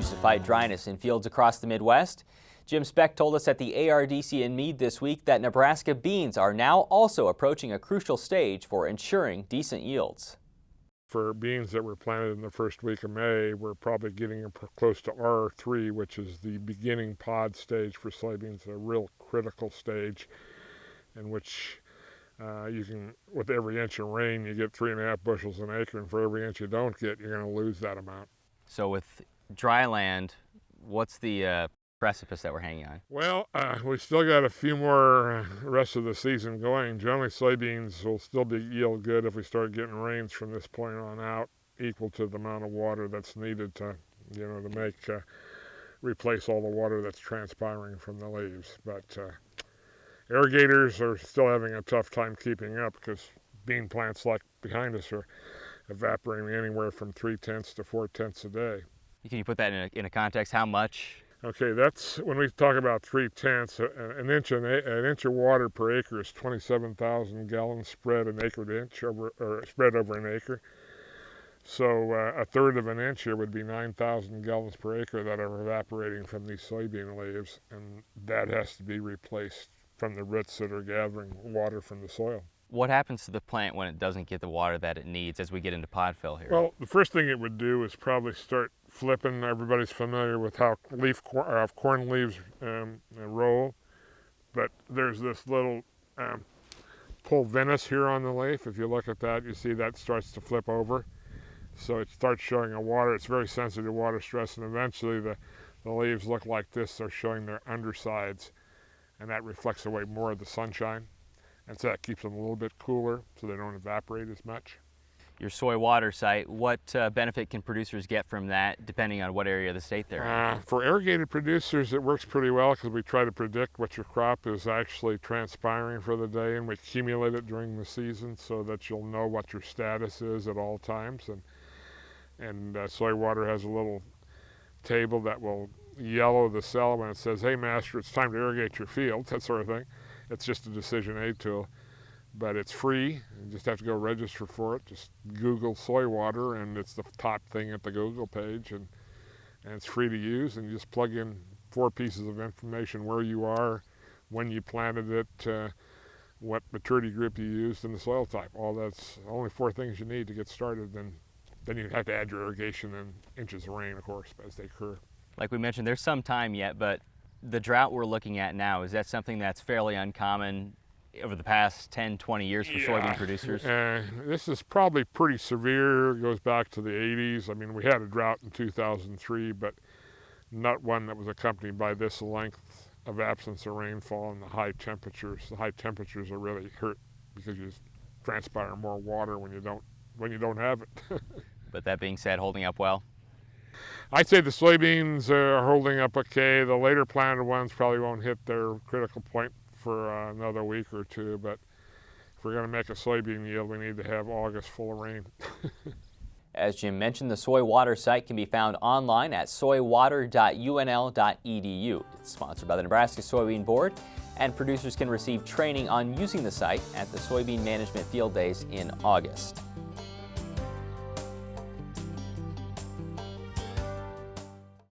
used to fight dryness in fields across the Midwest. Jim Specht told us at the ARDC in Meade this week that Nebraska beans are now also approaching a crucial stage for ensuring decent yields. For beans that were planted in the first week of May, we're probably getting close to R3, which is the beginning pod stage for soybeans, a real critical stage in which you can, with every inch of rain, you get 3.5 bushels an acre, and for every inch you don't get, you're going to lose that amount. So with Dryland, what's the precipice that we're hanging on? Well, we still got a few more rest of the season going. Generally, soybeans will still yield good if we start getting rains from this point on out, equal to the amount of water that's needed to, to make replace all the water that's transpiring from the leaves. But irrigators are still having a tough time keeping up because bean plants like behind us are evaporating anywhere from 0.3 to 0.4 a day. Can you put that in a context? How much? Okay, that's when we talk about 0.3. An inch of water per acre is 27,000 gallons spread an acre to inch spread over an acre. So a third of an inch here would be 9,000 gallons per acre that are evaporating from these soybean leaves, and that has to be replaced from the roots that are gathering water from the soil. What happens to the plant when it doesn't get the water that it needs as we get into pod fill here? Well, the first thing it would do is probably start flipping. Everybody's familiar with how corn leaves roll, but there's this little pulvinus here on the leaf. If you look at that, you see that starts to flip over. So it starts showing a water. It's very sensitive to water stress, and eventually the leaves look like this. They're showing their undersides, and that reflects away more of the sunshine. And so that keeps them a little bit cooler so they don't evaporate as much. Your soy water site, what benefit can producers get from that depending on what area of the state they're in? For irrigated producers, it works pretty well because we try to predict what your crop is actually transpiring for the day, and we accumulate it during the season so that you'll know what your status is at all times. And soy water has a little table that will yellow the cell when it says, "Hey master, it's time to irrigate your field," that sort of thing. It's just a decision aid tool, but it's free. You just have to go register for it. Just Google soy water, and it's the top thing at the Google page, and it's free to use. And you just plug in 4 pieces of information: where you are, when you planted it, what maturity group you used, and the soil type. All that's only 4 things you need to get started. Then you have to add your irrigation and inches of rain, of course, as they occur. Like we mentioned, there's some time yet, but the drought we're looking at now, is that something that's fairly uncommon over the past 10, 20 years for soybean producers? This is probably pretty severe. It goes back to the 80s. I mean, we had a drought in 2003, but not one that was accompanied by this length of absence of rainfall and the high temperatures. The high temperatures are really hurt because you transpire more water when you don't have it. But that being said, holding up well? I'd say the soybeans are holding up okay. The later planted ones probably won't hit their critical point for another week or 2, but if we're going to make a soybean yield, we need to have August full of rain. As Jim mentioned, the soy water site can be found online at soywater.unl.edu. It's sponsored by the Nebraska Soybean Board, and producers can receive training on using the site at the Soybean Management Field Days in August.